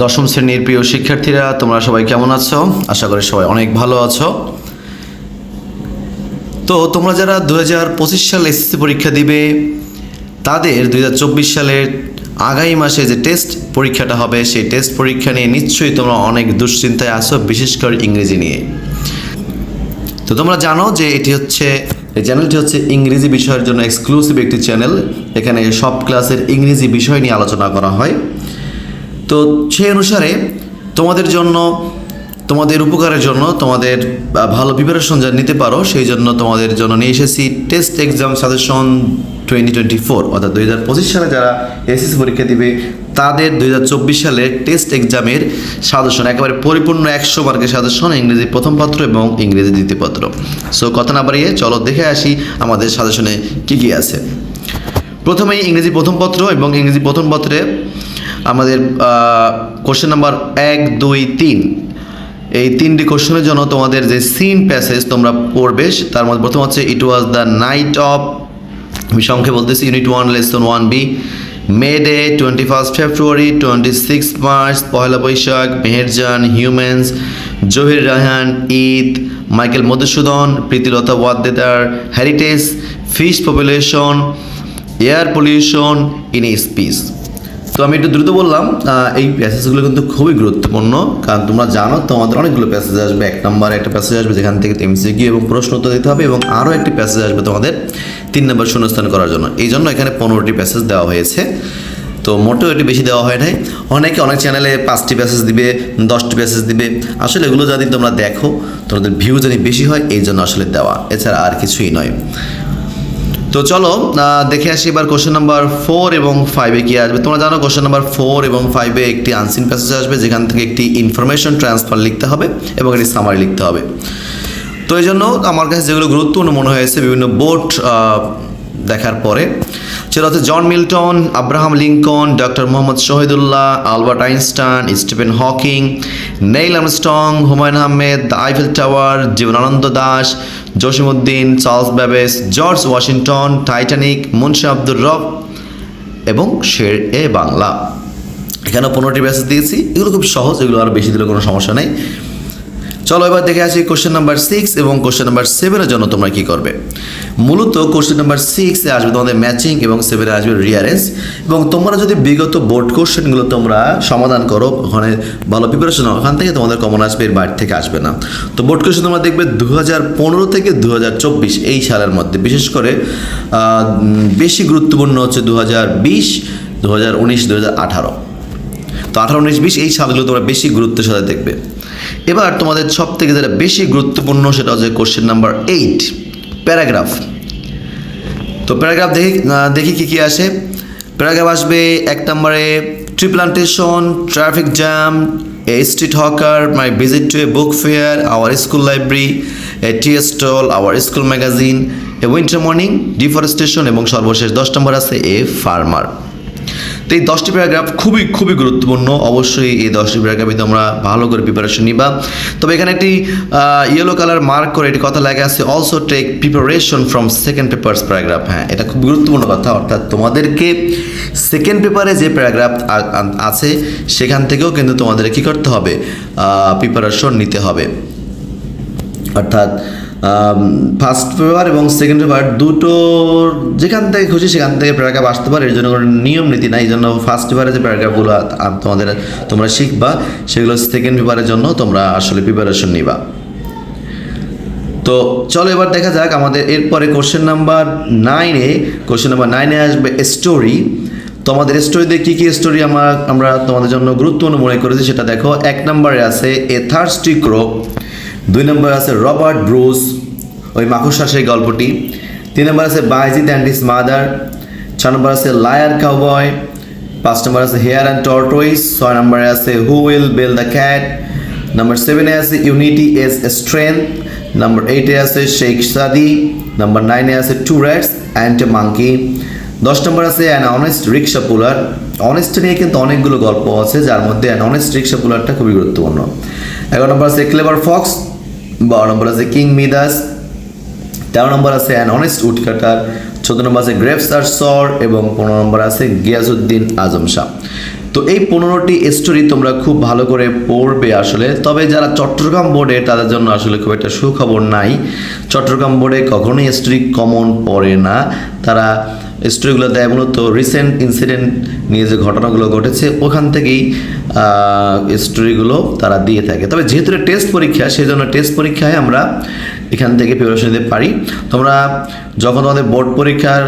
দশম শ্রেণীর প্রিয় শিক্ষার্থীরা, তোমরা সবাই কেমন আছো? আশা করি সবাই অনেক ভালো আছো। তো তোমরা যারা 2025 সালে এসএসসি পরীক্ষা দিবে, তাদের 2024 সালের আগামী মাসে যে টেস্ট পরীক্ষাটা হবে, সেই টেস্ট পরীক্ষা নিয়ে নিশ্চয়ই তোমরা অনেক দুশ্চিন্তায় আছো, বিশেষ করে ইংরেজি নিয়ে। তো তোমরা জানো যে এই চ্যানেলটি হচ্ছে ইংরেজি বিষয়ের জন্য এক্সক্লুসিভ একটি চ্যানেল। এখানে সব ক্লাসের ইংরেজি বিষয় নিয়ে আলোচনা করা হয়। তো সেই অনুসারে তোমাদের জন্য, তোমাদের উপকারের জন্য, তোমাদের ভালো প্রিপারেশন যা নিতে পারো, সেই জন্য তোমাদের জন্য নিয়ে এসেছি টেস্ট এক্সাম সাজেশন 2024, অর্থাৎ 2025 সালে যারা এসএসসি পরীক্ষা দিবে তাদের 2024 সালের টেস্ট এক্সামের সাজেশন, একেবারে পরিপূর্ণ 100 মার্কের সাজেশন, ইংরেজি প্রথম পত্র এবং ইংরেজি দ্বিতীয় পত্র। সো কথা না বাড়িয়ে চলো দেখে আসি আমাদের সাজেশনে কী কী আছে। প্রথমেই ইংরেজি প্রথম পত্র এবং ইংরেজি প্রথম পত্রে আমাদের কোশ্চেন নাম্বার 1, 2, 3, এই 3টি কোশ্চেনের জন্য তোমাদের যে সিন প্যাসেজ তোমরা পড়বে, তার মধ্যে প্রথম হচ্ছে it was the night of, আমি সংখ্যে বলতেছি, unit 1 lesson 1B, May Day 21 February, 26 March, Pohela Boishakh, Meherjan, humans, Zahir Raihan, Eid, Michael Madhusudan, Pritilata Waddedar, heritage, fish population, air pollution in a speech. তো আমি একটু দ্রুত বললাম, এই প্যাসেজগুলো কিন্তু খুবই গুরুত্বপূর্ণ, কারণ তোমরা জানো তোমাদের অনেকগুলো প্যাসেজ আসবে। 1 নম্বরে একটা প্যাসেজ আসবে যেখান থেকে এমসিকিউ এবং প্রশ্ন উত্তর দিতে হবে, এবং আরও একটি প্যাসেজ আসবে তোমাদের 3 নম্বর শূন্যস্থান করার জন্য। এই জন্য এখানে 15টি প্যাসেজ দেওয়া হয়েছে। তো মোটেও এটি বেশি দেওয়া হয় নাই। অনেক চ্যানেলে 5টি প্যাসেজ দিবে, 10টি প্যাসেজ দিবে। আসলে এগুলো যদি তোমরা দেখো, তোমাদের ভিউ যদি বেশি হয়, এই জন্য আসলে দেওয়া, এছাড়া আর কিছুই নয়। তো চলো দেখে আসি এবার কোশ্চেন নাম্বার 4 এবং 5-এ কী আসবে। তোমরা জানো কোশ্চেন নাম্বার 4 এবং 5-এ একটি আনসিন প্যাসেজ আসবে, যেখান থেকে একটি ইনফরমেশন ট্রান্সফার লিখতে হবে এবং একটি সামারি লিখতে হবে। তো এই জন্য আমার কাছে যেগুলো গুরুত্বপূর্ণ মনে হয়েছে বিভিন্ন বোর্ড দেখার পরে, সেটা হচ্ছে John Milton, Abraham Lincoln, doctor Mohammad Shahidullah, Albert Einstein, Stephen Hawking, Neil Armstrong, Humayun Ahmed, the Eiffel Tower, Jibanananda Das, Jasimuddin, Charles Babbage, George Washington, Titanic, Munshi Abdur Rab এবং শের-এ বাংলা। এখানে 15টি প্যাসেজ দিয়েছি। এগুলো খুব সহজ, এগুলো আরও বেশি দিলে কোনো সমস্যা নেই। চলো এবার দেখে আসি কোশ্চেন নাম্বার 6 এবং কোশ্চেন নাম্বার 7-এর জন্য তোমরা কী করবে। মূলত কোশ্চেন নাম্বার 6-এ আসবে তোমাদের ম্যাচিং এবং 7-এ আসবে রিয়ারেঞ্জ। এবং তোমরা যদি বিগত বোর্ড কোশ্চেনগুলো তোমরা সমাধান করো, ওখানে ভালো প্রিপারেশন, ওখান থেকে তোমাদের কমন আসবে, এর বাইরে থেকে আসবে না। তো বোর্ড কোশ্চেন তোমরা দেখবে 2015 থেকে 2024 এই সালের মধ্যে, বিশেষ করে বেশি গুরুত্বপূর্ণ হচ্ছে 2020, 2019, 2018। তো 18, 19, 20 এই সালগুলো তোমরা বেশি গুরুত্বের সাথে দেখবে। এবার তোমাদের সব থেকে যেটা বেশি গুরুত্বপূর্ণ, সেটা হচ্ছে কোশ্চেন নাম্বার 8, প্যারাগ্রাফ। তো প্যারাগ্রাফ দেখি কী আসে। প্যারাগ্রাফ আসবে 1 নম্বরে, tree plantation, traffic jam, a street hawker, my visit to a book fair, our school library, a tea stall, our school magazine, a winter morning, deforestation, এবং সর্বশেষ 10 নম্বর আছে এ ফার্মার। তো এই 10টি প্যারাগ্রাফ খুবই গুরুত্বপূর্ণ। অবশ্যই এই 10টি প্যারাগ্রাফে তোমরা ভালো করে প্রিপারেশন নিবা। তবে এখানে একটি ইয়েলো কালার মার্ক করে একটি কথা লেখা আছে, also take preparation from second papers paragraph. হ্যাঁ, এটা খুব গুরুত্বপূর্ণ কথা, অর্থাৎ তোমাদেরকে সেকেন্ড পেপারে যে প্যারাগ্রাফ আছে সেখান থেকেও কিন্তু তোমাদের কী করতে হবে, প্রিপারেশন নিতে হবে। অর্থাৎ ফার্স্ট পেপার এবং সেকেন্ড পেপার দুটোর যেখান থেকে খুশি সেখান থেকে প্যারাগ্রাফ আসতে পারে, এর জন্য কোনো নিয়ম নীতি নাই। এই জন্য ফার্স্ট পেপারে যে প্যারাগ্রাফগুলো তোমরা শিখবা, সেগুলো সেকেন্ড পেপারের জন্য তোমরা আসলে প্রিপারেশন নিবা। তো চলো এবার দেখা যাক আমাদের এরপরে কোশ্চেন নাম্বার 9-এ আসবে স্টোরি। তোমাদের স্টোরিতে কী স্টোরি আমরা তোমাদের জন্য গুরুত্বপূর্ণ মনে করেছি সেটা দেখো। 1 নম্বরে আছে এ থার্স্টি ক্রো, 2 নম্বরে আছে রবার্ট ব্রুস, ওই মাকড়সার সেই গল্পটি। 3 নম্বর আছে বাইজিদ অ্যান্ড হিজ মাদার। 4 নম্বর আছে লায়ার কাউবয়। 5 নম্বর আছে হেয়ার অ্যান্ড টর্টয়েস। 6 নম্বরে আছে who will bell the cat. Number 7-এ আছে ইউনিটি ইজ স্ট্রেংথ। নাম্বার 8-এ আছে শেখ সাদি। নাম্বার 9-এ আছে two rats and a monkey. 10 নম্বর আছে an honest rickshaw puller. Honest নিয়ে কিন্তু অনেকগুলো গল্প আছে, যার মধ্যে অ্যান অনেস্ট রিক্সা পুলারটা খুবই গুরুত্বপূর্ণ। 11 নম্বর আছে ক্লেভার ফক্স। 12 নম্বর আছে কিং মিদাস। 13 নম্বর আছে অ্যান অনেস্ট উডকাটার। 14 নম্বর আছে গ্রেভস আর সর, এবং 15 নম্বর আছে গিয়াসউদ্দিন আজম শাহ। তো এই 15টি স্টোরি তোমরা খুব ভালো করে পড়বে আসলে। তবে যারা চট্টগ্রাম বোর্ডে তাদের জন্য আসলে খুব একটা সুখবর নাই। চট্টগ্রাম বোর্ডে কখনোই স্টোরি কমন পড়ে না, তারা স্টোরিগুলো দেয় মূলত রিসেন্ট ইনসিডেন্ট নিয়ে যে ঘটনাগুলো ঘটেছে ওখান থেকেই স্টোরিগুলো তারা দিয়ে থাকে। তবে যেহেতু টেস্ট পরীক্ষা, সেই জন্য টেস্ট পরীক্ষায় আমরা এখান থেকে প্রিপারেশন দিতে পারি। তোমরা যখন তোমাদের বোর্ড পরীক্ষার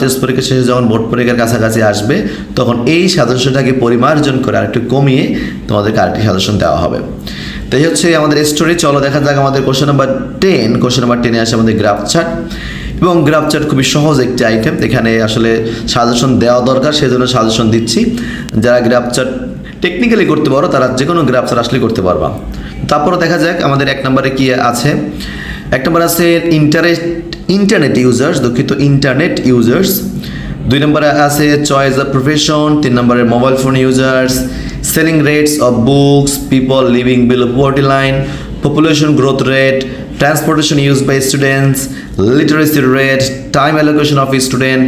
টেস্ট পরীক্ষা শেষে যখন বোর্ড পরীক্ষার কাছাকাছি আসবে, তখন এই সাজেশনটাকে পরিমার্জন করে আরেকটু কমিয়ে তোমাদেরকে আরেকটি সাজেশন দেওয়া হবে। তো এই হচ্ছে আমাদের স্টোরি। চলো দেখা যাক আমাদের কোশ্চেন নাম্বার 10। কোশ্চেন নাম্বার 10-এ আসে আমাদের গ্রাফ চার্ট, এবং গ্রাফ চার্ট খুবই সহজ একটি আইটেম। এখানে আসলে সাজেশন দেওয়া দরকার, সেই জন্য সাজেশন দিচ্ছি। যারা গ্রাফ চার্ট টেকনিক্যালি করতে পারো তারা যে কোনো গ্রাফ চার্ট আসলে করতে পারবা। তারপরে দেখা যাক আমাদের 1 নম্বরে কি আছে। 1 নম্বর আছে ইন্টারনেট ইউজার্স, দুঃখিত ইন্টারনেট ইউজার্স। 2 নম্বরে আছে চয়েস অফ প্রফেশন। 3 নম্বরে mobile phone users, selling rates of books, people living below poverty line, population growth rate, transportation used by students, literacy rate, time allocation of a student,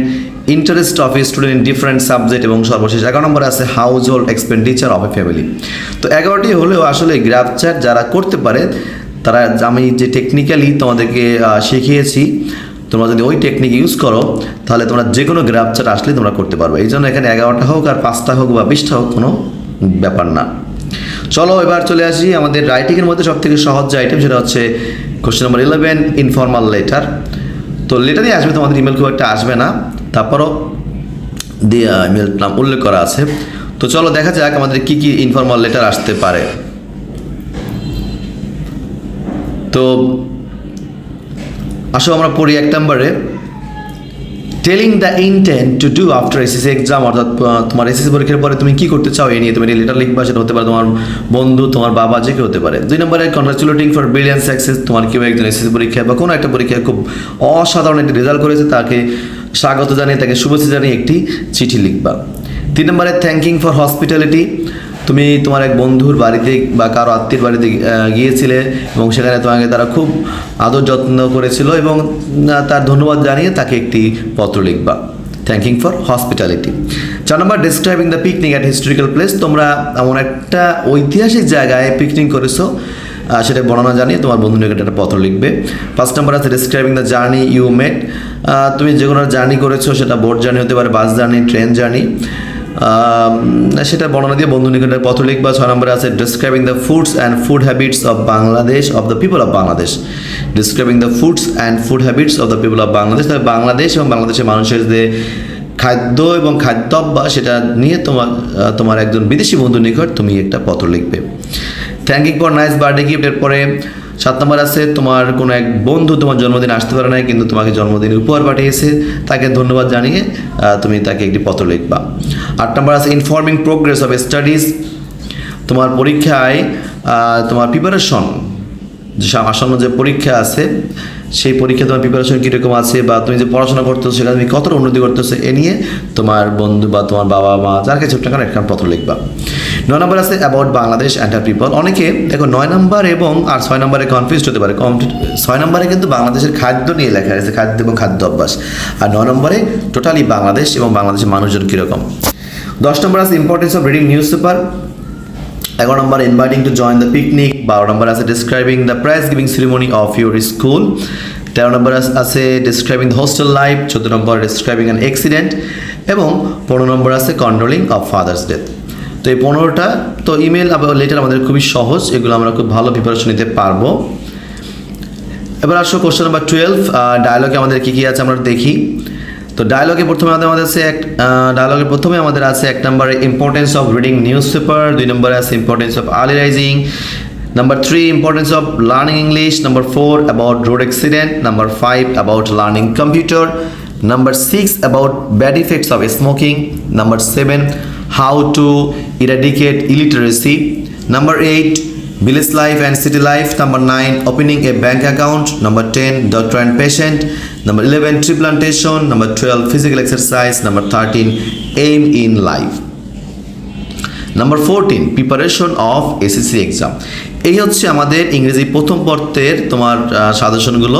interest of a student in different subject, এবং সর্বশেষ 11 নম্বরে আছে house hold expenditure of A family. তো 11টি হলেও আসলে graph chart যারা করতে পারে তারা, আমি যে টেকনিক্যালি তোমাদেরকে শিখিয়েছি, তোমরা যদি ওই টেকনিক ইউজ করো তাহলে তোমরা যে কোনো গ্রাফ চার্ট আসলে তোমরা করতে পারবে। এই জন্য এখানে 11টা হোক আর 5টা হোক বা 20টা হোক কোনো ব্যাপার না। চলো এবার চলে আসি আমাদের রাইটিংয়ের মধ্যে সবথেকে সহজ যে আইটেম, সেটা হচ্ছে কোশ্চেন নাম্বার 11, ইনফর্মাল লেটার। তো লেটারই আসবে, তোমাদের ইমেল খুব একটা আসবে না, তারপরও ইমেল নাম উল্লেখ করা আছে। তো চলো দেখা যাক আমাদের কি কি ইনফর্মাল লেটার আসতে পারে। তো আসো আমরা পড়ি 1 নম্বরে, telling the intent to do after SSC exam, অর্থাৎ তোমার এসএসসি পরীক্ষার পরে তুমি কি করতে চাও এই নিয়ে তুমি লেটার লিখবা। সেটা হতে পারে তোমার বন্ধু, তোমার বাবা, যে কেউ হতে পারে। 2 নম্বরে কনগ্রাচুলেটিং ফর ব্রিলিয়ান্ট সাকসেস, তোমার কেউ একজন এসএসসি পরীক্ষায় বা কোনো একটা পরীক্ষায় খুব অসাধারণ একটি রেজাল্ট করেছে, তাকে স্বাগত জানিয়ে, তাকে শুভেচ্ছা জানিয়ে একটি চিঠি লিখবা। 3 নম্বরে থ্যাঙ্কিং ফর হসপিটালিটি, তুমি তোমার এক বন্ধুর বাড়িতে বা কারো আত্মীয়ের বাড়িতে গিয়েছিলে এবং সেখানে তোমাকে তারা খুব আদর যত্ন করেছিল, এবং তার ধন্যবাদ জানিয়ে তাকে একটি পত্র লিখবা, thanking for hospitality. 4 number describing the picnic at historical place, তোমরা এমন একটা ঐতিহাসিক জায়গায় পিকনিক করেছো সেটা বর্ণনা জানিয়ে তোমার বন্ধু নিকট একটা পত্র লিখবে। 5 নম্বর আছে describing the journey you made, তুমি যে কোনো জার্নি করেছো, সেটা বোট জার্নি হতে পারে, বাস জার্নি, ট্রেন জার্নি, সেটা বর্ণনা দিয়ে বন্ধু নিকটের পত্র লিখবা। 6 নম্বরে আছে describing the foods and food habits of Bangladesh of the people of Bangladesh, describing the foods and food habits of the people of Bangladesh, তবে বাংলাদেশ এবং বাংলাদেশের মানুষের যে খাদ্য এবং খাদ্যাভ্যাস সেটা নিয়ে তোমার একজন বিদেশি বন্ধুর নিকট তুমি একটা পত্র লিখবে। Thanking for nice birthday gift. এরপরে 7 নম্বর আছে তোমার কোনো এক বন্ধু তোমার জন্মদিন আসতে পারে না, কিন্তু তোমাকে জন্মদিনের উপহার পাঠিয়েছে, তাকে ধন্যবাদ জানিয়ে তুমি তাকে একটি পত্র লিখবা। 8 নম্বর আছে ইনফর্মিং প্রোগ্রেস অফ স্টাডিজ, তোমার পরীক্ষায় তোমার প্রিপারেশন, আসন্ন যে পরীক্ষা আছে সেই পরীক্ষা তোমার প্রিপারেশন কীরকম আছে, বা তুমি যে পড়াশোনা করতেছো সেখানে তুমি কতটা উন্নতি করতেছো, এ নিয়ে তোমার বন্ধু বা তোমার বাবা মা যার কাছে ছোট্ট একটা পত্র লিখবা। 9 নম্বর আছে about Bangladesh and her people. অনেকে দেখো 9 নম্বর এবং 6 নম্বরে কনফিউজড হতে পারে। 6 নম্বরে কিন্তু বাংলাদেশের খাদ্য নিয়ে লেখা আছে, খাদ্য এবং খাদ্য অভ্যাস, আর 9 নম্বরে টোটালি বাংলাদেশ এবং বাংলাদেশের মানুষজন কীরকম। 10 নম্বর আছে importance of reading news paper. 11 number inviting to join the picnic. 12 নম্বর আছে describing the prize giving ceremony of your school. 13 নম্বর আছে describing the hostel life. 14 number describing an accident, এবং 15 নম্বর আছে কন্ডোলিং অফ ফাদার্স ডেথ। তো এই 15টা তো ইমেল লেটার আমাদের খুবই সহজ, এগুলো আমরা খুব ভালো প্রিপারেশন নিতে পারবো। এবার আসো কোশ্চেন নাম্বার 12, ডায়লগে আমাদের কী কী আছে আমরা দেখি। তো ডায়লগে প্রথমে আমাদের আছে 1 নম্বরে importance of reading news paper. 2 নম্বরে আছে importance of early rising. Number 3, importance of learning English. Number 4, about road accident. Number 5, about learning computer. Number 6, about bad effects of smoking. Number 7, how to eradicate illiteracy. Number 8, village life and city life. Number 9, opening a bank account. Number 10, doctor and patient. Number 11, tree plantation. Number 12, physical exercise. Number 13, aim in life. Number 14, preparation of SSC exam. এই হচ্ছে আমাদের ইংরেজি প্রথম পত্রের তোমার সাজেশনগুলো।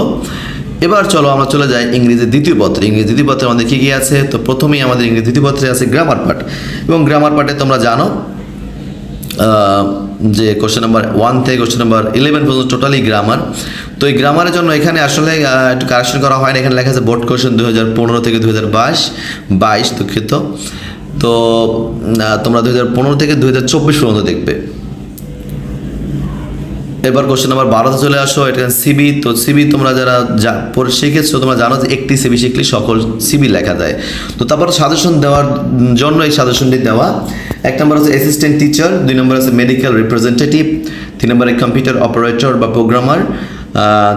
এবার চলো আমরা চলে যাই ইংরেজি দ্বিতীয় পত্রে। ইংরেজি দ্বিতীয় পত্রে আমাদের কী কী আছে? তো প্রথমেই আমাদের ইংরেজি দ্বিতীয় পত্রে আছে গ্রামার পার্ট, এবং গ্রামার পার্টে তোমরা জানো যে কোশ্চেন নাম্বার 1 থেকে কোশ্চেন নাম্বার 11 পর্যন্ত টোটালি গ্রামার। তো এই গ্রামারের জন্য এখানে আসলে একটু কারেকশন করা হয় না, এখানে লেখা আছে বোর্ড কোশ্চেন 2015 থেকে 2022 দুঃখিত। তো তোমরা 2015 থেকে 2024 পর্যন্ত দেখবে। এবার কোশ্চেন নাম্বার 12 চলে আসো, এটা সিবি। তো সিবি তোমরা যারা শিখেছো তোমরা জানো যে একটি সিবি শিখলে সকল সিবি লেখা যায়। তো তারপর সাজেশন দেওয়ার জন্য এই সাজেশনটি দেওয়া। 1 নম্বর আছে অ্যাসিস্ট্যান্ট টিচার, 2 নম্বর আছে মেডিকেল রিপ্রেজেন্টেটিভ, 3 নম্বরে কম্পিউটার অপারেটর বা প্রোগ্রামার,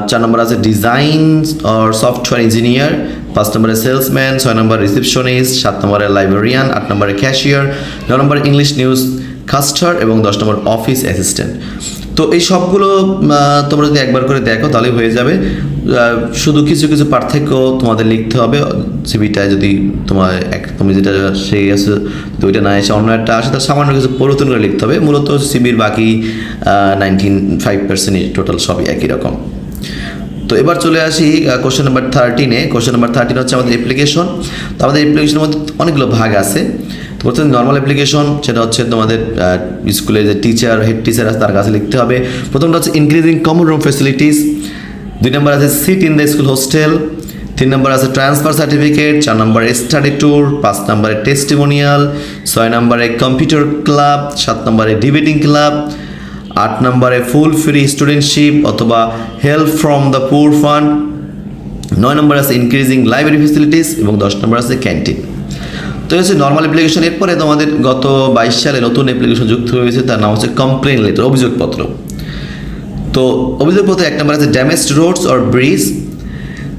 4 নম্বর আছে ডিজাইন অর সফটওয়্যার ইঞ্জিনিয়ার, 5 নম্বরে সেলসম্যান, 6 নম্বর রিসেপশনিস্ট, 7 নম্বরে লাইব্রেরিয়ান, 8 নম্বরে ক্যাশিয়ার, 9 নম্বরে ইংলিশ নিউজ কাস্টার এবং 10 নম্বর অফিস অ্যাসিস্ট্যান্ট। তো এই সবগুলো তোমরা যদি একবার করে দেখো তাহলে হয়ে যাবে। শুধু কিছু কিছু পার্থক্য তোমাদের লিখতে হবে সিবিটায়। যদি তুমি যেটা সেই আছে যদি ওইটা না এসে অন্য একটা আসে তার সামান্য কিছু পরিবর্তন করে লিখতে হবে। মূলত সিবির বাকি 95% টোটাল সবই একই রকম। তো এবার চলে আসি কোশ্চেন নাম্বার 13-এ। কোশ্চেন নাম্বার 13 হচ্ছে আমাদের অ্যাপ্লিকেশন। তো আমাদের অ্যাপ্লিকেশনের মধ্যে অনেকগুলো ভাগ আছে। প্রথমে নর্মাল অ্যাপ্লিকেশন, সেটা হচ্ছে তোমাদের স্কুলে যে টিচার হেড টিচার আছে তার কাছে লিখতে হবে। প্রথমটা হচ্ছে ইনক্রিজিং কমন রুম ফ্যাসিলিটিস, 2 নম্বর আছে seat in the school hostel, 3 নম্বর আছে ট্রান্সফার সার্টিফিকেট, 4 নম্বরে স্টাডি ট্যুর, 5 নম্বরে টেস্টিমোনিয়াল, 6 নম্বরে কম্পিউটার ক্লাব, 7 নম্বরে ডিবেটিং ক্লাব, 8 নম্বরে ফুল ফ্রি স্টুডেন্টশিপ অথবা help from the poor fund, 9 নম্বর আছে ইনক্রিজিং লাইব্রেরি ফ্যাসিলিটিস এবং 10 নম্বর আছে ক্যান্টিন। তো হচ্ছে নর্মাল অ্যাপ্লিকেশন। এরপরে তোমাদের গত 22 সালে নতুন অ্যাপ্লিকেশন যুক্ত হয়েছে, তার নাম হচ্ছে কমপ্লেন লেটার, অভিযোগপত্র। তো অভিযোগপত্রে 1 নম্বর আছে ড্যামেজড রোডস অর ব্রিজ,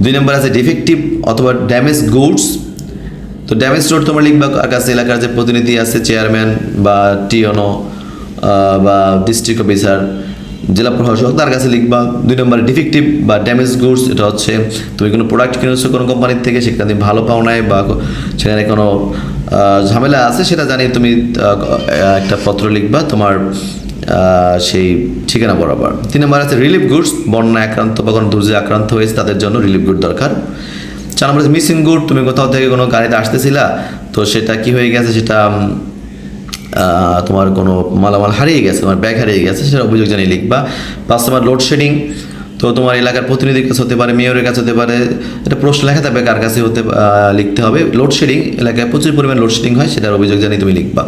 2 নম্বর আছে ডিফেক্টিভ অথবা ড্যামেজ গুডস। তো ড্যামেজ রোড তোমরা লিখবা কার কাছে? এলাকার যে প্রতিনিধি আছে, চেয়ারম্যান বা টিওনো বা ডিস্ট্রিক্ট অফিসার, জেলা প্রশাসক, তার কাছে লিখবা। 2 নম্বরে ডিফেক্টিভ বা ড্যামেজ গুডস, এটা হচ্ছে তুমি কোনো প্রোডাক্ট কিনেছো কোনো কোম্পানির থেকে, সেখানে ভালো পাও নাই বা সেখানে কোনো ঝামেলা আছে সেটা জানিয়ে তুমি একটা পত্র লিখবা তোমার সেই ঠিকানা বরাবর। 3 নম্বর আছে রিলিফ গুডস, বন্যা আক্রান্ত বা কোনো দুর্যোগে আক্রান্ত হয়েছে তাদের জন্য রিলিফ গুড দরকার। 4 নম্বর আছে মিসিং গুড, তুমি কোথাও থেকে কোনো গাড়িতে আসতেছিলা, তো সেটা কি হয়ে গেছে, সেটা তোমার কোনো মালামাল হারিয়ে গেছে, তোমার ব্যাগ হারিয়ে গেছে, সেটা অভিযোগ জানিয়ে লিখবা। 5 নম্বর লোডশেডিং, তো তোমার এলাকার প্রতিনিধির কাছে হতে পারে, মেয়রের কাছে হতে পারে, এটা প্রশ্ন লেখা থাকবে কার কাছে লিখতে হবে। লোডশেডিং, এলাকায় প্রচুর পরিমাণ লোডশেডিং হয়, সেটার অভিযোগ জানিয়ে তুমি লিখবা।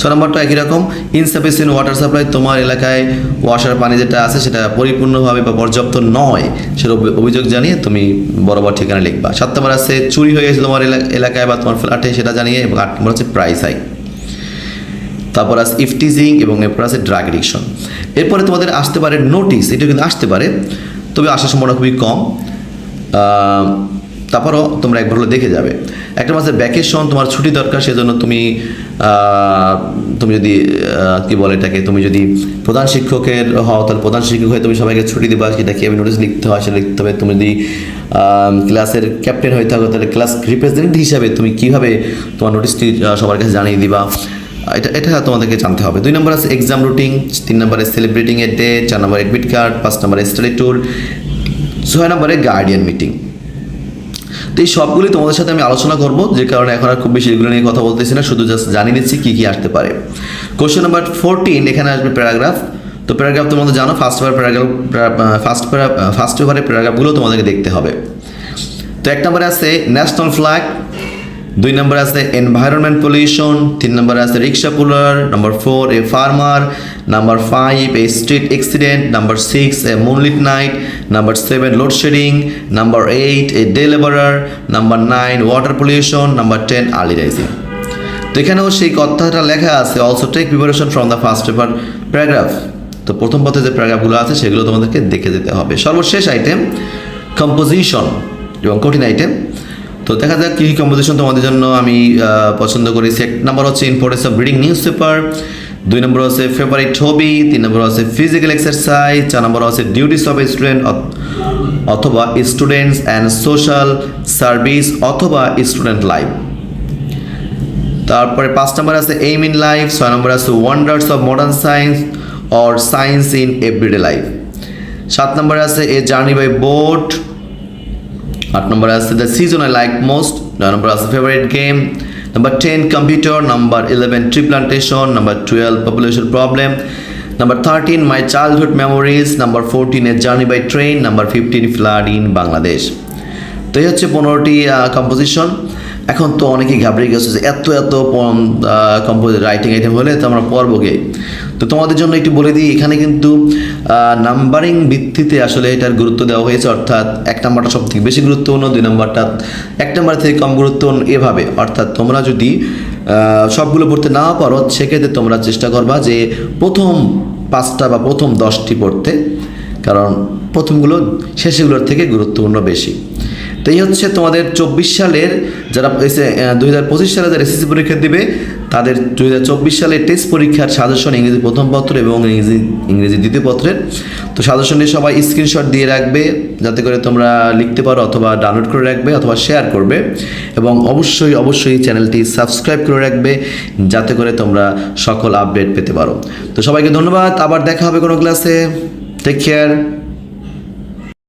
6 নম্বরটা একই রকম, ইনসাফিসিয়েন্ট ওয়াটার সাপ্লাই, তোমার এলাকায় ওয়াসার পানি যেটা আছে সেটা পরিপূর্ণভাবে বা পর্যাপ্ত নয়, সেটা অভিযোগ জানিয়ে তুমি বরাবর ঠিকানা লিখবা। 7 নম্বর আছে চুরি হয়ে গেছে তোমার এলাকায় বা তোমার ফ্ল্যাটে, সেটা জানিয়ে, এবং 8 নম্বর হচ্ছে প্রাইস হাই। তারপর আছে ইফটিজিং এবং এরপর আছে ড্রাগ এডিকশন। এরপরে তোমাদের আসতে পারে নোটিশ, এটা কিন্তু আসতে পারে, তবে আসার সম্ভাবনা খুবই কম। তারপরও তোমরা একবার হলে দেখে যাবে। একটা মাসে ভ্যাকেশন, তোমার ছুটি দরকার, সেজন্য তুমি যদি কি বলে এটাকে, তুমি যদি প্রধান শিক্ষকের হও তাহলে প্রধান শিক্ষক হয়ে তুমি সবাইকে ছুটি দিবা, সেটা কি আমি নোটিশ লিখতে হয় সেটা লিখতে হবে। তুমি যদি ক্লাসের ক্যাপ্টেন হয়ে থাকো তাহলে ক্লাস রিপ্রেজেন্টেটিভ হিসাবে তুমি কীভাবে তোমার নোটিশটি সবার কাছে জানিয়ে দিবা, এটা তোমাদেরকে জানতে হবে। 2 নম্বর আছে এক্সাম রুটিন, 3 নম্বরে সেলিব্রেটিং এ ডে, 4 নম্বরে এডমিট কার্ড, 5 নম্বরে স্টাডি ট্যুর, 6 নম্বরে গার্ডিয়ান মিটিং। তো এই সবগুলি তোমাদের সাথে আমি আলোচনা করব, যে কারণে এখন আর খুব বেশি এগুলো নিয়ে কথা বলতেছি না, শুধু জাস্ট জানিয়ে দিচ্ছি কী কী আসতে পারে। কোশ্চেন নাম্বার 14, এখানে আসবে প্যারাগ্রাফ। তো প্যারাগ্রাফ তোমাদের জানো ফার্স্ট পেপারের প্যারাগ্রাফগুলো তোমাদেরকে দেখতে হবে। তো 1 নম্বরে আছে ন্যাশনাল ফ্ল্যাগ, 2 নম্বরে আছে এনভায়রনমেন্ট পলিউশন, 3 নম্বরে আছে রিক্সা পুলার, নম্বর 4 a farmer, number 5 a street accident, number 6 a moonlit night, number 7 load shedding, number 8 a day labourer, number 9 water pollution, number 10 early rising. তো এখানেও সেই কথাটা লেখা আছে also take preparation from the first paper paragraph. তো প্রথম পথে যে প্যারাগ্রাফগুলো আছে সেগুলো তোমাদেরকে দেখে যেতে হবে। সর্বশেষ আইটেম কম্পোজিশন এবং কঠিন আইটেম। তো দেখা যাক কী কম্পোজিশন তোমাদের জন্য আমি পছন্দ করি। 1 নাম্বার হচ্ছে importance of reading news paper, 2 নম্বর হচ্ছে ফেভারিট হবি, 3 নম্বর হচ্ছে ফিজিক্যাল এক্সারসাইজ, 4 নম্বর হচ্ছে ডিউটিস অফ স্টুডেন্ট অথবা স্টুডেন্টস অ্যান্ড সোশ্যাল সার্ভিস অথবা স্টুডেন্ট লাইফ। তারপরে 5 নম্বর আছে এইম ইন লাইফ, 6 নম্বর আছে wonders of modern science or science in everyday life, 7 নম্বরে আছে এ জার্নি বাই বোট, 8 নম্বরে আছে the season I like most, 9 নম্বরে আছে favourite game, number 10 computer, number 11 tree plantation, number 12 population problem, number 13 my childhood memories, number 14 a journey by train, number 15 flood in Bangladesh. তো এই হচ্ছে 15টি composition. এখন তো অনেকেই ঘাবড়ে গেছে যে এত রাইটিং আইটেম হলে তো আমরা পড়বো গে। তো তোমাদের জন্য একটু বলে দিই, এখানে কিন্তু নাম্বারিং ভিত্তিতে আসলে এটার গুরুত্ব দেওয়া হয়েছে, অর্থাৎ 1 নম্বরটা সব থেকে বেশি গুরুত্বপূর্ণ, 2 নম্বরটা 1 নম্বর থেকে কম গুরুত্বপূর্ণ, এভাবে। অর্থাৎ তোমরা যদি সবগুলো পড়তে না পারো সেক্ষেত্রে তোমরা চেষ্টা করবা যে প্রথম 5টা বা প্রথম 10টি পড়তে, কারণ প্রথমগুলো শেষগুলোর থেকে গুরুত্বপূর্ণ বেশি। তো এই হচ্ছে তোমাদের 24 সালের যারা 2025 সালে যারা এসএসসি পরীক্ষা দিবে তাদের 2024 সালের টেস্ট পরীক্ষার সাজেশন ইংরেজি প্রথম পত্র এবং ইংরেজি দ্বিতীয় পত্রের। তো সাজেশনে সবাই স্ক্রিনশট দিয়ে রাখবে যাতে করে তোমরা লিখতে পারো, অথবা ডাউনলোড করে রাখবে, অথবা শেয়ার করবে, এবং অবশ্যই চ্যানেলটি সাবস্ক্রাইব করে রাখবে যাতে করে তোমরা সকল আপডেট পেতে পারো। তো সবাইকে ধন্যবাদ, আবার দেখা হবে কোনো ক্লাসে। Take care.